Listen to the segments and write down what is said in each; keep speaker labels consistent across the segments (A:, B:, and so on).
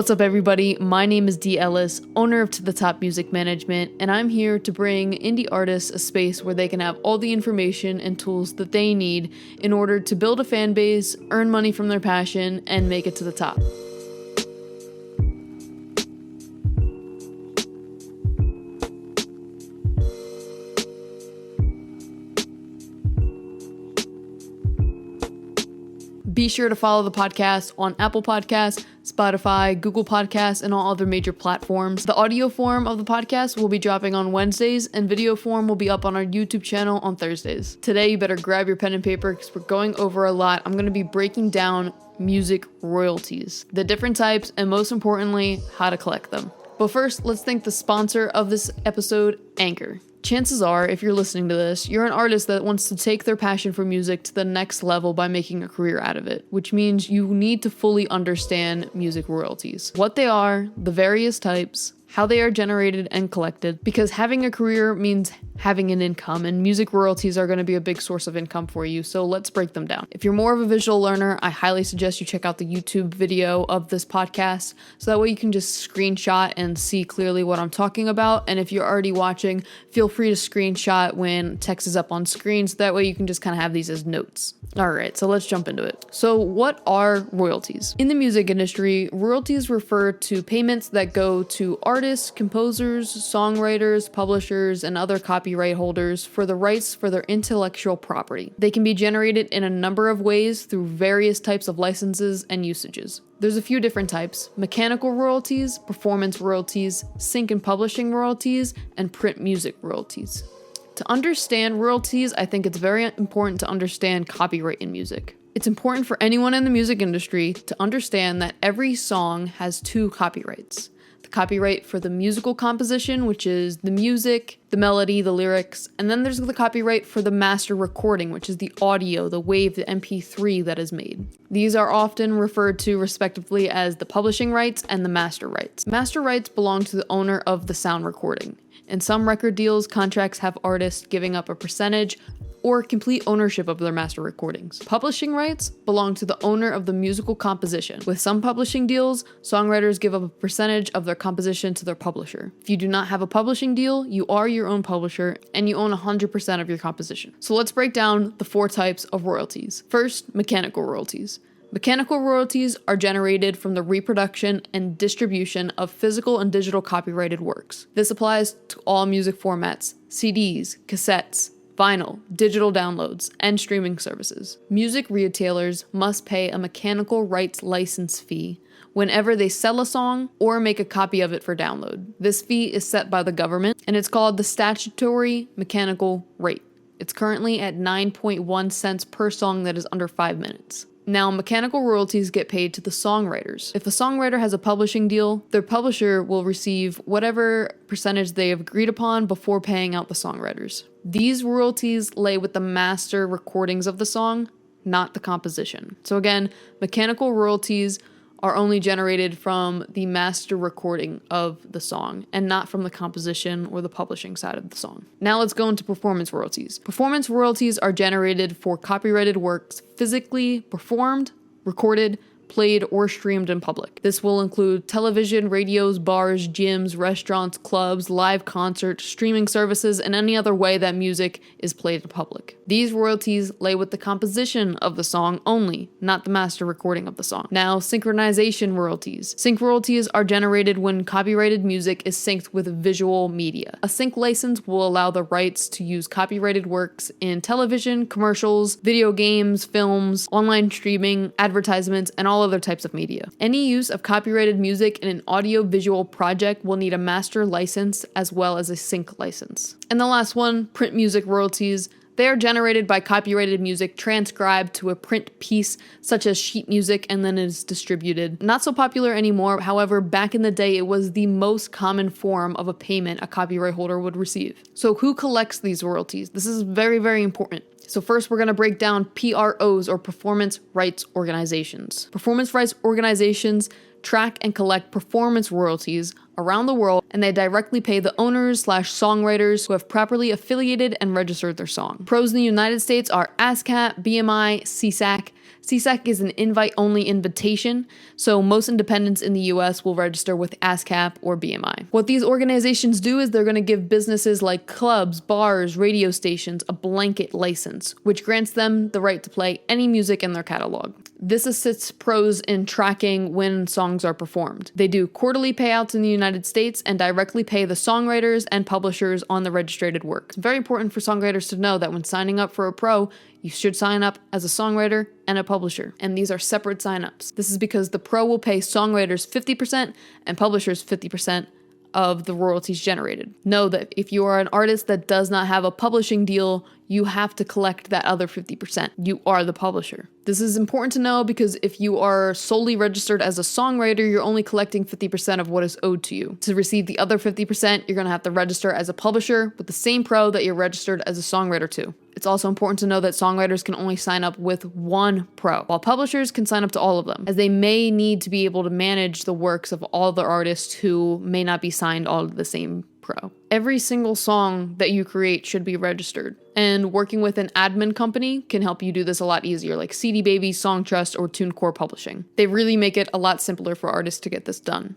A: What's up, everybody? My name is D. Ellis, owner of To The Top Music Management, and I'm here to bring indie artists a space where they can have all the information and tools that they need in order to build a fan base, earn money from their passion, and make it to the top. Be sure to follow the podcast on Apple Podcasts, Spotify, Google Podcasts, and all other major platforms. The audio form of the podcast will be dropping on Wednesdays, and video form will be up on our YouTube channel on Thursdays. Today, you better grab your pen and paper because we're going over a lot. I'm going to be breaking down music royalties, the different types, and most importantly, how to collect them. But first, let's thank the sponsor of this episode, Anchor. Chances are, if you're listening to this, you're an artist that wants to take their passion for music to the next level by making a career out of it, which means you need to fully understand music royalties, what they are, the various types, how they are generated and collected, because having a career means having an income, and music royalties are going to be a big source of income for you, so let's break them down. If you're more of a visual learner, I highly suggest you check out the YouTube video of this podcast, so that way you can just screenshot and see clearly what I'm talking about, and if you're already watching, feel free to screenshot when text is up on screen, so that way you can just kind of have these as notes. Alright, so let's jump into it. So what are royalties? In the music industry, royalties refer to payments that go to artists, composers, songwriters, publishers, and other copyright holders for the rights for their intellectual property. They can be generated in a number of ways through various types of licenses and usages. There's a few different types: mechanical royalties, performance royalties, sync and publishing royalties, and print music royalties. To understand royalties, I think it's very important to understand copyright in music. It's important for anyone in the music industry to understand that every song has two copyrights. The copyright for the musical composition, which is the music, the melody, the lyrics, and then there's the copyright for the master recording, which is the audio, the wave, the MP3 that is made. These are often referred to respectively as the publishing rights and the master rights. Master rights belong to the owner of the sound recording. In some record deals, contracts have artists giving up a percentage or complete ownership of their master recordings. Publishing rights belong to the owner of the musical composition. With some publishing deals, songwriters give up a percentage of their composition to their publisher. If you do not have a publishing deal, you are your own publisher and you own 100% of your composition. So let's break down the four types of royalties. First, mechanical royalties. Mechanical royalties are generated from the reproduction and distribution of physical and digital copyrighted works. This applies to all music formats: CDs, cassettes, vinyl, digital downloads, and streaming services. Music retailers must pay a mechanical rights license fee whenever they sell a song or make a copy of it for download. This fee is set by the government, and it's called the statutory mechanical rate. It's currently at 9.1 cents per song that is under 5 minutes. Now, mechanical royalties get paid to the songwriters. If a songwriter has a publishing deal, their publisher will receive whatever percentage they have agreed upon before paying out the songwriters. These royalties lay with the master recordings of the song, not the composition. So again, mechanical royalties are only generated from the master recording of the song and not from the composition or the publishing side of the song. Now let's go into performance royalties. Performance royalties are generated for copyrighted works physically performed, recorded, played, or streamed in public. This will include television, radios, bars, gyms, restaurants, clubs, live concerts, streaming services, and any other way that music is played in public. These royalties lay with the composition of the song only, not the master recording of the song. Now, synchronization royalties. Sync royalties are generated when copyrighted music is synced with visual media. A sync license will allow the rights to use copyrighted works in television, commercials, video games, films, online streaming, advertisements, and all other types of media. Any use of copyrighted music in an audio-visual project will need a master license as well as a sync license. And the last one, print music royalties. They are generated by copyrighted music transcribed to a print piece, such as sheet music, and then is distributed. Not so popular anymore, however, back in the day, it was the most common form of a payment a copyright holder would receive. So who collects these royalties? This is very, very important. So first, we're going to break down PROs, or performance rights organizations. Performance rights organizations track and collect performance royalties around the world, and they directly pay the owners/songwriters who have properly affiliated and registered their song. Pros in the United States are ASCAP, BMI, CSAC, CSEC is an invite-only invitation, so most independents in the US will register with ASCAP or BMI. What these organizations do is they're going to give businesses like clubs, bars, radio stations a blanket license, which grants them the right to play any music in their catalog. This assists pros in tracking when songs are performed. They do quarterly payouts in the United States and directly pay the songwriters and publishers on the registered work. It's very important for songwriters to know that when signing up for a pro, you should sign up as a songwriter and a publisher. And these are separate signups. This is because the pro will pay songwriters 50% and publishers 50% of the royalties generated. Know that if you are an artist that does not have a publishing deal, you have to collect that other 50%. You are the publisher. This is important to know because if you are solely registered as a songwriter, you're only collecting 50% of what is owed to you. To receive the other 50%, you're gonna have to register as a publisher with the same pro that you're registered as a songwriter to. It's also important to know that songwriters can only sign up with one pro, while publishers can sign up to all of them, as they may need to be able to manage the works of all the artists who may not be signed all to the same pro. Every single song that you create should be registered, and working with an admin company can help you do this a lot easier, like CD Baby, Songtrust, or TuneCore Publishing. They really make it a lot simpler for artists to get this done.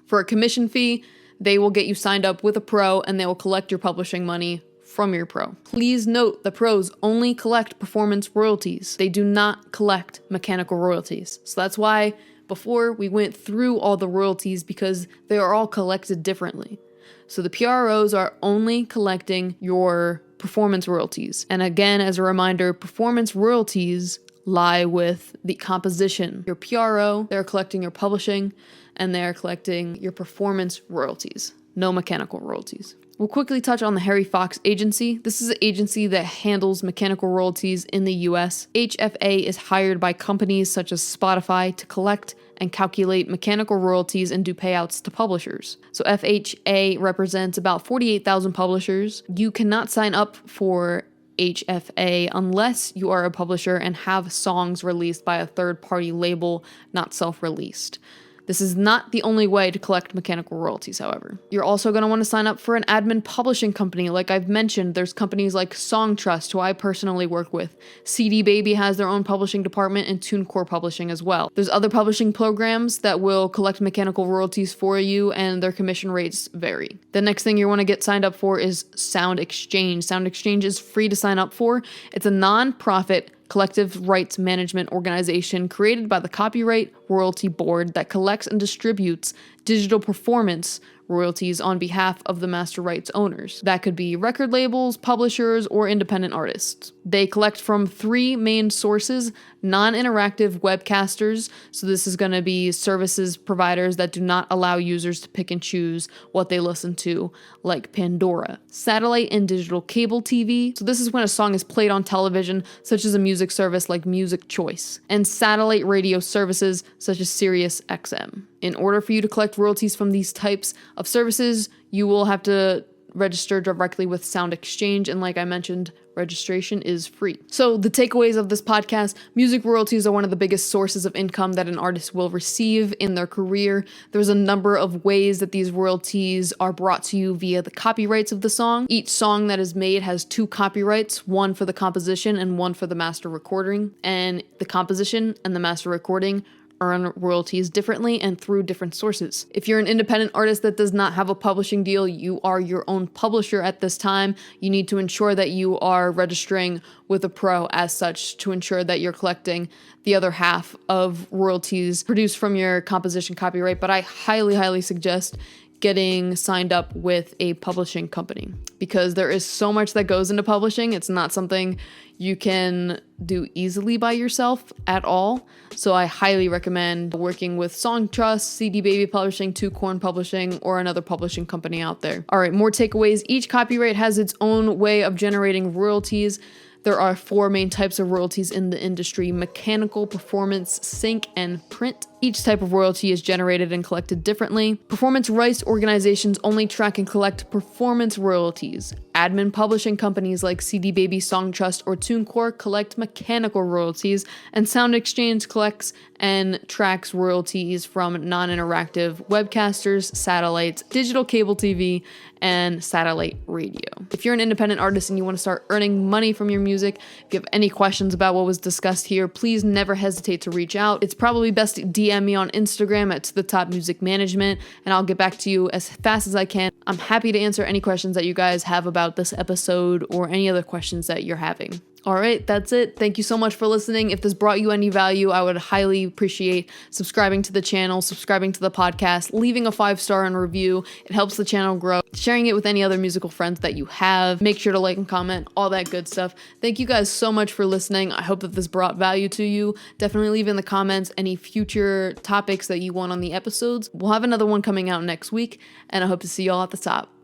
A: For a commission fee, they will get you signed up with a pro and they will collect your publishing money from your pro. Please note the pros only collect performance royalties. They do not collect mechanical royalties. So that's why before we went through all the royalties, because they are all collected differently. So the PROs are only collecting your performance royalties. And again, as a reminder, performance royalties lie with the composition. Your PRO, they're collecting your publishing, and they're collecting your performance royalties. No mechanical royalties. We'll quickly touch on the Harry Fox Agency. This is an agency that handles mechanical royalties in the US. HFA is hired by companies such as Spotify to collect and calculate mechanical royalties and do payouts to publishers. So FHA represents about 48,000 publishers. You cannot sign up for HFA unless you are a publisher and have songs released by a third-party label, not self-released. This is not the only way to collect mechanical royalties, however. You're also going to want to sign up for an admin publishing company. Like I've mentioned, there's companies like Songtrust, who I personally work with. CD Baby has their own publishing department, and TuneCore Publishing as well. There's other publishing programs that will collect mechanical royalties for you, and their commission rates vary. The next thing you want to get signed up for is Sound Exchange. Sound Exchange is free to sign up for. It's a non-profit collective rights management organization created by the Copyright Royalty Board that collects and distributes digital performance royalties on behalf of the master rights owners. That could be record labels, publishers, or independent artists. They collect from three main sources: non-interactive webcasters, so this is going to be services providers that do not allow users to pick and choose what they listen to, like Pandora; satellite and digital cable TV, so this is when a song is played on television, such as a music service like Music Choice; and satellite radio services such as Sirius XM. In order for you to collect royalties from these types of services, you will have to register directly with Sound Exchange, and like I mentioned, registration is free. So the takeaways of this podcast: music royalties are one of the biggest sources of income that an artist will receive in their career. There's a number of ways that these royalties are brought to you via the copyrights of the song. Each song that is made has two copyrights, one for the composition and one for the master recording, and the composition and the master recording earn royalties differently and through different sources. If you're an independent artist that does not have a publishing deal, you are your own publisher at this time. You need to ensure that you are registering with a pro as such to ensure that you're collecting the other half of royalties produced from your composition copyright. But I highly suggest getting signed up with a publishing company because there is so much that goes into publishing. It's not something you can do easily by yourself at all. So I highly recommend working with Songtrust, CD Baby Publishing, TuneCore Publishing, or another publishing company out there. All right, more takeaways. Each copyright has its own way of generating royalties. There are four main types of royalties in the industry: mechanical, performance, sync, and print. Each type of royalty is generated and collected differently. Performance rights organizations only track and collect performance royalties. Admin publishing companies like CD Baby, Songtrust, or TuneCore collect mechanical royalties, and Sound Exchange collects and tracks royalties from non-interactive webcasters, satellites, digital cable TV, and satellite radio. If you're an independent artist and you want to start earning money from your music, if you have any questions about what was discussed here, please never hesitate to reach out. It's probably best to DM me on Instagram at The Top Music Management, and I'll get back to you as fast as I can. I'm happy to answer any questions that you guys have about this episode or any other questions that you're having. All right, that's it. Thank you so much for listening. If this brought you any value, I would highly appreciate subscribing to the channel, subscribing to the podcast, leaving a 5-star and review. It helps the channel grow. Sharing it with any other musical friends that you have. Make sure to like and comment, all that good stuff. Thank you guys so much for listening. I hope that this brought value to you. Definitely leave in the comments any future topics that you want on the episodes. We'll have another one coming out next week, and I hope to see y'all at the top.